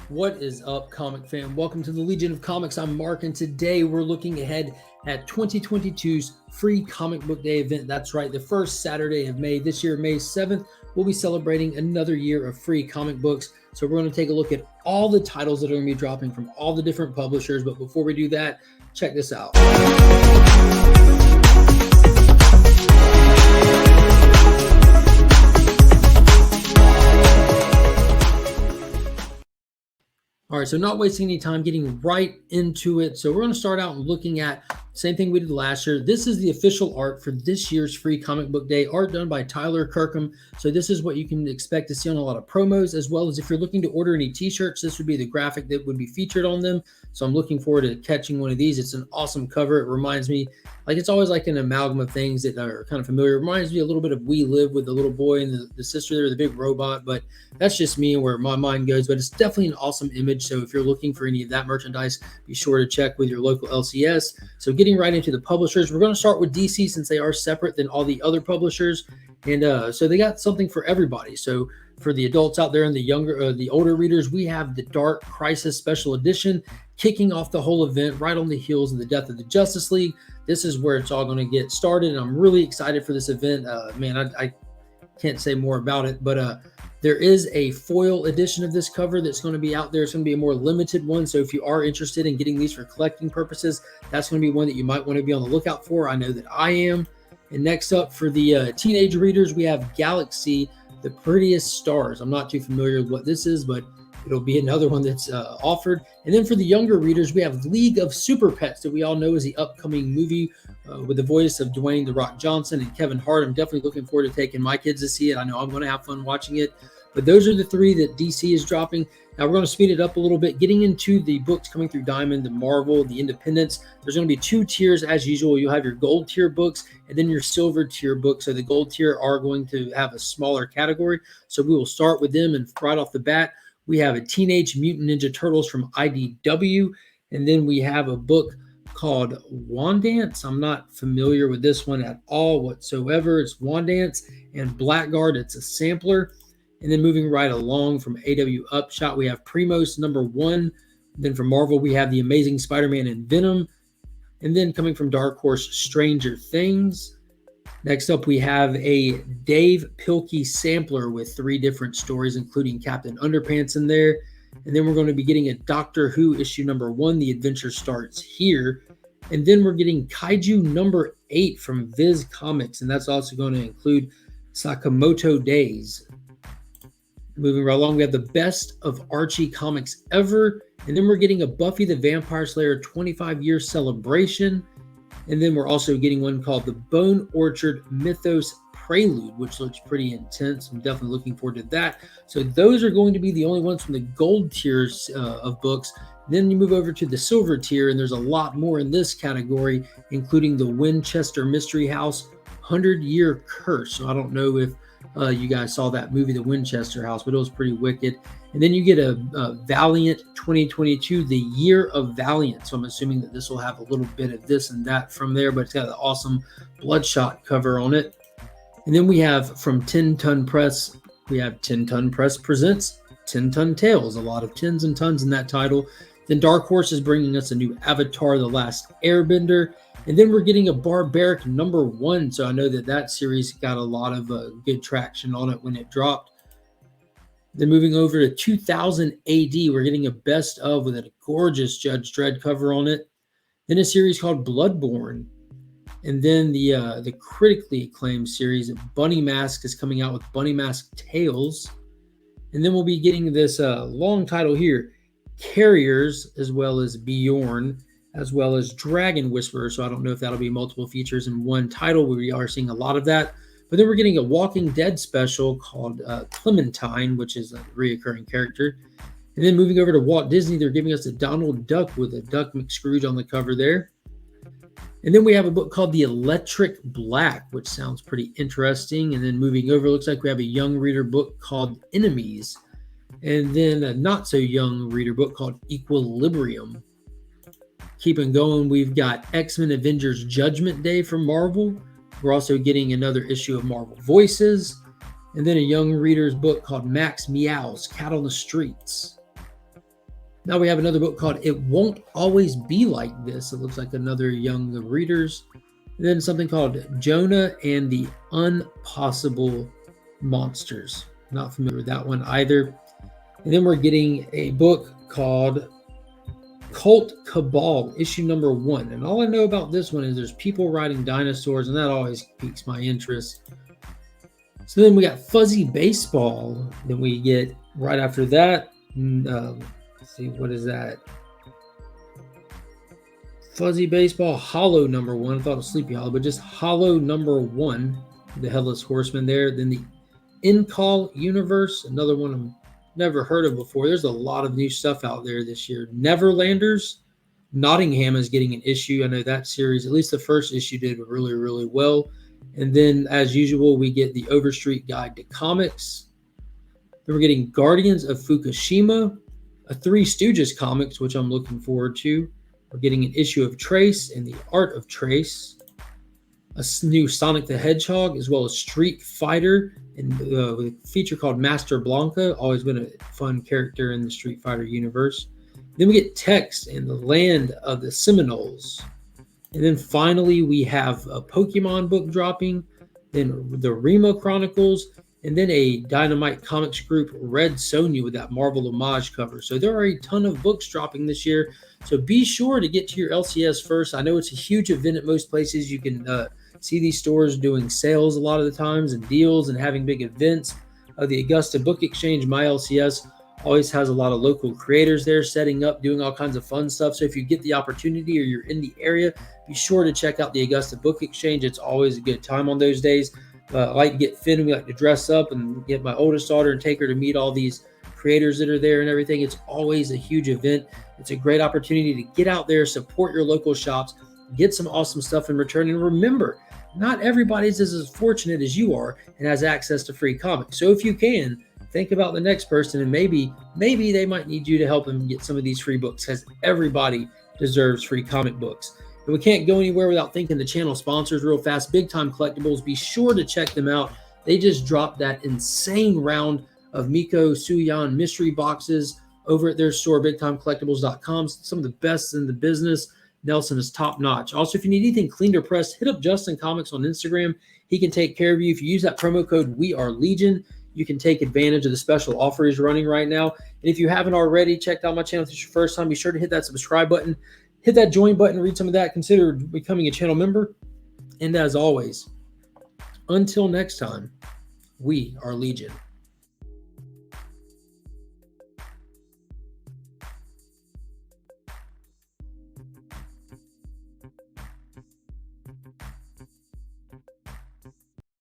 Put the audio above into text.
What is up, comic fam? Welcome to the Legion of Comics. I'm Mark, and today we're looking ahead at 2022's Free Comic Book Day event. That's right, the first Saturday of May. This year, May 7th, we'll be celebrating another year of free comic books. So we're going to take a look at all the titles that are going to be dropping from all the different publishers. But before we do that, check this out. All right, so not wasting any time, getting right into it. So we're going to start out looking at the same thing we did last year. This is the official art for this year's Free Comic Book Day, art done by Tyler Kirkham. So this is what you can expect to see on a lot of promos, as well as if you're looking to order any t-shirts, this would be the graphic that would be featured on them. So I'm looking forward to catching one of these. It's an awesome cover. It reminds me, like it's always like an amalgam of things that are kind of familiar. It reminds me a little bit of We Live with the little boy and the sister there, the big robot, but that's just me and where my mind goes. But it's definitely an awesome image. So if you're looking for any of that merchandise, be sure to check with your local LCS. So getting right into the publishers, we're going to start with DC since they are separate than all the other publishers. And so they got something for everybody. So for the adults out there and the older readers, we have the Dark Crisis Special Edition kicking off the whole event right on the heels of the death of the Justice League. This is where it's all going to get started. And I'm really excited for this event. I can't say more about it, but there is a foil edition of this cover that's going to be out there. It's going to be a more limited one. So if you are interested in getting these for collecting purposes, that's going to be one that you might want to be on the lookout for. I know that I am. And next up for the teenage readers, we have Galaxy, the Prettiest Stars. I'm not too familiar with what this is, but it'll be another one that's offered. And then for the younger readers, we have League of Super Pets that we all know is the upcoming movie with the voice of Dwayne "The Rock" Johnson and Kevin Hart. I'm definitely looking forward to taking my kids to see it. I know I'm going to have fun watching it. But those are the three that DC is dropping. Now we're going to speed it up a little bit, getting into the books coming through Diamond, the Marvel, the Independents. There's going to be two tiers as usual. You'll have your gold tier books and then your silver tier books. So the gold tier are going to have a smaller category. So we will start with them, and right off the bat, we have a Teenage Mutant Ninja Turtles from IDW. And then we have a book called Wandance. I'm not familiar with this one at all whatsoever. It's Wandance and Blackguard. It's a sampler. And then moving right along from AW Upshot, we have Primos #1. Then from Marvel, we have The Amazing Spider-Man and Venom. And then coming from Dark Horse, Stranger Things. Next up, we have a Dave Pilkey sampler with 3 different stories, including Captain Underpants in there. And then we're going to be getting a Doctor Who issue #1. The adventure starts here. And then we're getting Kaiju #8 from Viz Comics. And that's also going to include Sakamoto Days. Moving right along, we have the Best of Archie Comics Ever. And then we're getting a Buffy the Vampire Slayer 25-year celebration. And then we're also getting one called the Bone Orchard Mythos Prelude, which looks pretty intense. I'm definitely looking forward to that. So those are going to be the only ones from the gold tiers of books. Then you move over to the silver tier, and there's a lot more in this category, including the Winchester Mystery House 100-Year Curse. So I don't know if you guys saw that movie, The Winchester House, but it was pretty wicked. And then you get a Valiant 2022, the Year of Valiant. So I'm assuming that this will have a little bit of this and that from there, but it's got an awesome Bloodshot cover on it. And then we have from 10 Ton Press, we have 10 Ton Press presents 10 Ton Tales, a lot of tens and tons in that title. Then Dark Horse is bringing us a new Avatar, The Last Airbender. And then we're getting a Barbaric #1. So I know that series got a lot of good traction on it when it dropped. Then moving over to 2000 AD, we're getting a Best of with a gorgeous Judge Dredd cover on it. Then a series called Bloodborne. And then the critically acclaimed series Bunny Mask is coming out with Bunny Mask Tales. And then we'll be getting this long title here, Carriers, as well as Bjorn, as well as Dragon Whisperer. So I don't know if that'll be multiple features in one title. We are seeing a lot of that. But then we're getting a Walking Dead special called Clementine, which is a reoccurring character. And then moving over to Walt Disney, they're giving us a Donald Duck with a Duck McScrooge on the cover there. And then we have a book called The Electric Black, which sounds pretty interesting. And then moving over, looks like we have a young reader book called Enemies. And then a not so young reader book called Equilibrium. Keeping going, we've got X-Men Avengers Judgment Day from Marvel. We're also getting another issue of Marvel Voices. And then a young reader's book called Max Meow's Cat on the Streets. Now we have another book called It Won't Always Be Like This. It looks like another young readers. And then something called Jonah and the Unpossible Monsters. Not familiar with that one either. And then we're getting a book called Cult Cabal, issue number 1. And all I know about this one is there's people riding dinosaurs, and that always piques my interest. So then we got Fuzzy Baseball. Then we get right after that. Let's see, what is that? Fuzzy Baseball, Hollow number 1. I thought it was Sleepy Hollow, but just Hollow number 1. The Headless Horseman there. Then the In Call Universe, another one I've never heard of before. There's a lot of new stuff out there this year. Neverlanders, Nottingham is getting an issue. I know that series, at least the first issue, did really, really well. And then, as usual, we get the Overstreet Guide to Comics. Then we're getting Guardians of Fukushima, a Three Stooges comics, which I'm looking forward to. We're getting an issue of Trace and the Art of Trace, a new Sonic the Hedgehog, as well as Street Fighter, and a feature called Master Blanca, always been a fun character in the Street Fighter universe. Then we get Text and the Land of the Seminoles. And then finally, we have a Pokemon book dropping, then the Remo Chronicles, and then a Dynamite Comics group, Red Sonja, with that Marvel homage cover. So there are a ton of books dropping this year. So be sure to get to your LCS first. I know it's a huge event at most places. You can see these stores doing sales a lot of the times and deals and having big events. The Augusta Book Exchange, my LCS, always has a lot of local creators there setting up, doing all kinds of fun stuff. So if you get the opportunity or you're in the area, be sure to check out the Augusta Book Exchange. It's always a good time on those days. I like to get fit and we like to dress up and get my oldest daughter and take her to meet all these creators that are there and everything. It's always a huge event. It's a great opportunity to get out there, support your local shops, get some awesome stuff in return. And remember, not everybody's as fortunate as you are and has access to free comics. So if you can, think about the next person, and maybe they might need you to help them get some of these free books, because everybody deserves free comic books. And we can't go anywhere without thanking the channel sponsors real fast. Big Time Collectibles, be sure to check them out. They just dropped that insane round of Miko Suyan mystery boxes over at their store, bigtimecollectibles.com. Some of the best in the business. Nelson is top notch. Also, if you need anything cleaned or pressed, hit up Justin Comics on Instagram. He can take care of you. If you use that promo code WeAreLegion, you can take advantage of the special offer he's running right now. And if you haven't already checked out my channel, if it's your first time, be sure to hit that subscribe button, hit that join button, read some of that, consider becoming a channel member. And as always, until next time, we are Legion.